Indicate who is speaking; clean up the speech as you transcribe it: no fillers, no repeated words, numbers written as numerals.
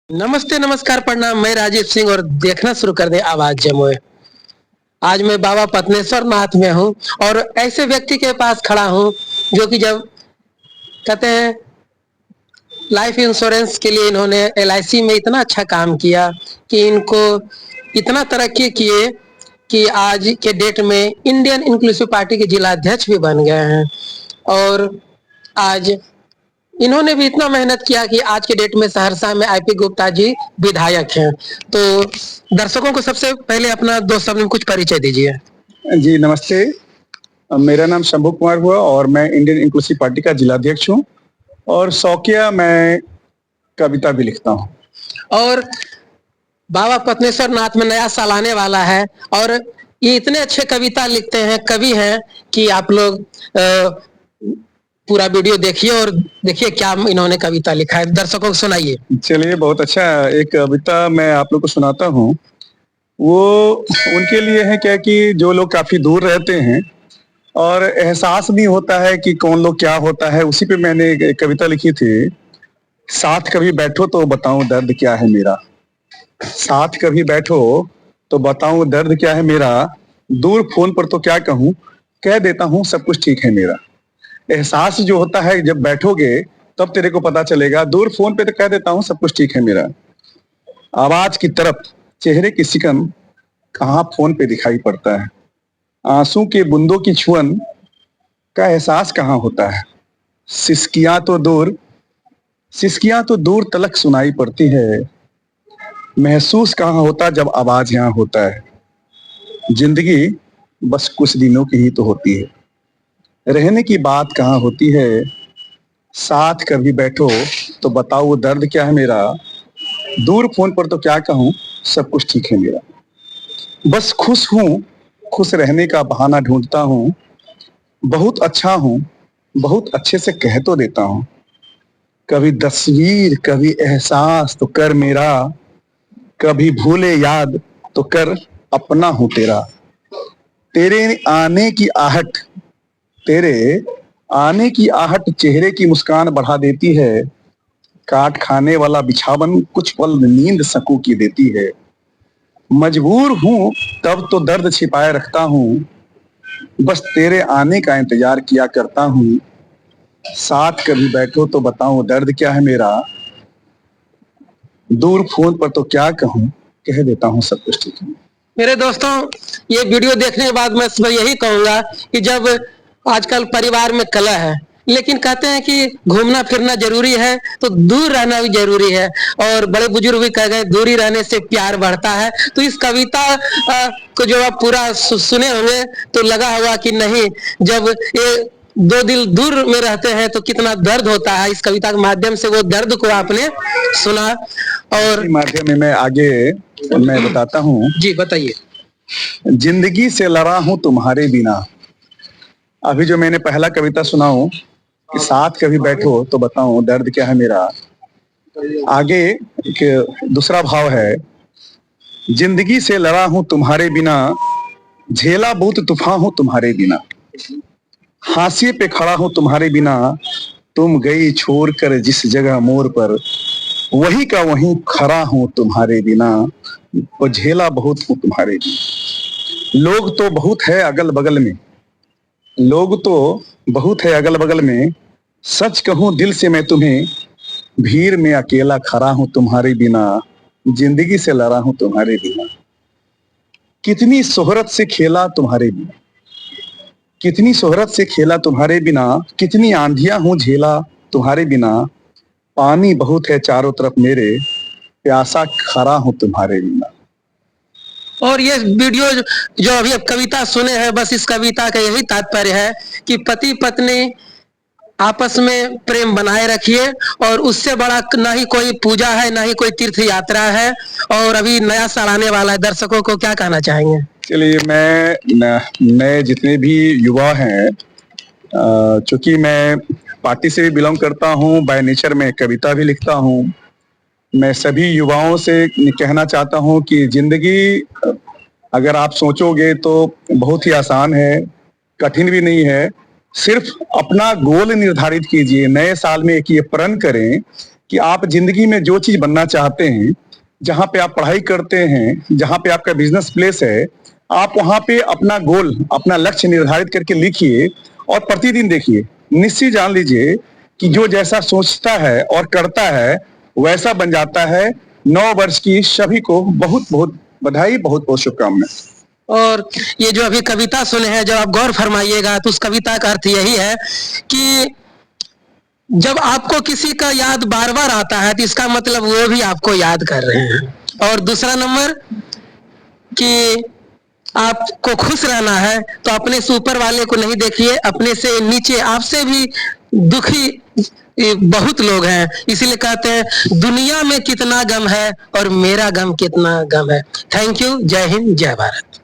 Speaker 1: नमस्ते, नमस्कार, प्रणाम। मैं राजीव सिंह और देखना शुरू कर दे आवाज जमुई। आज मैं बाबा पत्नेश्वर नाथ में हूँ और ऐसे व्यक्ति के पास खड़ा हूँ जो कि जब कहते हैं लाइफ इंश्योरेंस के लिए इन्होंने एलआईसी में इतना अच्छा काम किया कि इनको इतना तरक्की किए कि आज के डेट में इंडियन इंक्लूसिव पार्टी के जिला अध्यक्ष भी बन गए हैं। और आज इन्होंने भी इतना मेहनत किया कि आज के डेट में सहरसा में आईपी गुप्ता जी विधायक हैं। तो दर्शकों को सबसे पहले अपना दो शब्द में कुछ परिचय दीजिए।
Speaker 2: जी नमस्ते, मेरा नाम शंभू कुमार हुआ और मैं इंडियन इंक्लूसिव पार्टी का जिलाध्यक्ष हूँ और शौकिया मैं कविता भी लिखता हूँ।
Speaker 1: और बाबा पत्नेश्वर नाथ में नया साल आने वाला है और ये इतने अच्छे कविता लिखते हैं, कवि हैं कि आप लोग पूरा वीडियो देखिए और देखिए क्या इन्होंने कविता लिखा है, दर्शकों को सुनाइए।
Speaker 2: चलिए, बहुत अच्छा। एक कविता मैं आप लोग को सुनाता हूँ। वो उनके लिए है क्या कि जो लोग काफी दूर रहते हैं और एहसास नहीं होता है कि कौन लोग क्या होता है। उसी पे मैंने एक कविता लिखी थी। साथ कभी बैठो तो बताऊं दर्द क्या है मेरा, साथ कभी बैठो तो बताऊं दर्द क्या है मेरा, दूर फोन पर तो क्या कहूं, कह देता हूं सब कुछ ठीक है मेरा। एहसास जो होता है जब बैठोगे तब तेरे को पता चलेगा, दूर फोन पे तो कह देता हूं सब कुछ ठीक है मेरा। आवाज की तरफ चेहरे की सिकन कहाँ फोन पे दिखाई पड़ता है, आंसू के बूंदों की छुअन का एहसास कहाँ होता है। सिसकियां तो दूर तलक सुनाई पड़ती है, महसूस कहाँ होता जब आवाज यहाँ होता है। जिंदगी बस कुछ दिनों की ही तो होती है, रहने की बात कहाँ होती है। साथ कभी बैठो तो बताओ वो दर्द क्या है मेरा, दूर फोन पर तो क्या कहूँ सब कुछ ठीक है मेरा। बस खुश हूँ, खुश रहने का बहाना ढूंढता हूँ, बहुत अच्छा हूँ, बहुत अच्छे से कह तो देता हूँ। कभी तस्वीर कभी एहसास तो कर मेरा, कभी भूले याद तो कर अपना हूँ तेरा। तेरे आने की आहट चेहरे की मुस्कान बढ़ा देती है, काट खाने वाला बिछावन कुछ पल नींद सकूं की देती है। मजबूर हूं तब तो दर्द छिपाए रखता हूं, बस तेरे आने का इंतजार किया करता हूं। साथ कभी बैठो तो बताऊं दर्द क्या है मेरा, दूर फोन पर तो क्या कहूं, कह देता हूं सब कुछ ठीक है।
Speaker 1: मेरे दोस्तों, ये वीडियो देखने के बाद मैं यही कहूंगा कि जब आजकल परिवार में कलह है, लेकिन कहते हैं कि घूमना फिरना जरूरी है तो दूर रहना भी जरूरी है। और बड़े बुजुर्ग भी कह गए दूरी रहने से प्यार बढ़ता है। तो इस कविता को जो आप पूरा सुने होंगे तो लगा होगा कि नहीं, जब ये दो दिल दूर में रहते हैं तो कितना दर्द होता है। इस कविता के माध्यम से वो दर्द को आपने सुना और
Speaker 2: माध्यम में मैं आगे मैं बताता हूँ।
Speaker 1: जी बताइए।
Speaker 2: जिंदगी से लड़ा हूं तुम्हारे बिना, अभी जो मैंने पहला कविता सुनाऊं कि साथ कभी बैठो तो बताऊं दर्द क्या है मेरा, आगे एक दूसरा भाव है। जिंदगी से लड़ा हूं तुम्हारे बिना, झेला बहुत तूफान हूं तुम्हारे बिना, हाशिए पे खड़ा हूं तुम्हारे बिना, तुम गई छोड़कर जिस जगह मोड़ पर, वही का वहीं खड़ा हूं तुम्हारे बिना, और झेला बहुत हूं तुम्हारे बिना। लोग तो बहुत है अगल बगल में, लोग तो बहुत है अगल बगल में, सच कहूं दिल से मैं तुम्हें, भीड़ में अकेला खड़ा हूं तुम्हारे बिना, जिंदगी से लड़ा हूं तुम्हारे बिना। कितनी शोहरत से खेला तुम्हारे बिना, कितनी शोहरत से खेला तुम्हारे बिना, कितनी आंधियां हूं झेला तुम्हारे बिना, पानी बहुत है चारों तरफ मेरे, प्यासा खड़ा हूं तुम्हारे बिना।
Speaker 1: और ये वीडियो जो अभी आप कविता सुने हैं, बस इस कविता का यही तात्पर्य है कि पति पत्नी आपस में प्रेम बनाए रखिए और उससे बड़ा ना ही कोई पूजा है ना ही कोई तीर्थ यात्रा है। और अभी नया साल आने वाला है, दर्शकों को क्या कहना चाहेंगे?
Speaker 2: चलिए, मैं जितने भी युवा हैं, चूंकि मैं पार्टी से भी बिलोंग करता हूं, बाय नेचर में कविता भी लिखता हूं, मैं सभी युवाओं से कहना चाहता हूं कि जिंदगी अगर आप सोचोगे तो बहुत ही आसान है, कठिन भी नहीं है। सिर्फ अपना गोल निर्धारित कीजिए, नए साल में एक ये प्रण करें कि आप जिंदगी में जो चीज बनना चाहते हैं, जहां पे आप पढ़ाई करते हैं, जहां पे आपका बिजनेस प्लेस है, आप वहां पे अपना गोल, अपना लक्ष्य निर्धारित करके लिखिए और प्रतिदिन देखिए। निश्चित जान लीजिए कि जो जैसा सोचता है और करता है वैसा बन जाता है। 9 वर्ष की सभी को बहुत बहुत बधाई, बहुत बहुत शुभकामनाएं।
Speaker 1: और ये जो अभी कविता सुने हैं, जब आप गौर फरमाइएगा तो उस कविता का अर्थ यही है कि जब आपको किसी का याद बार बार आता है तो इसका मतलब वो भी आपको याद कर रहे हैं। और दूसरा नंबर कि आपको खुश रहना है तो अपने से ऊपर वाले को नहीं देखिए, अपने से नीचे आपसे भी दुखी बहुत लोग हैं। इसीलिए कहते हैं दुनिया में कितना गम है और मेरा गम कितना गम है। Thank you. जय हिंद, जय भारत।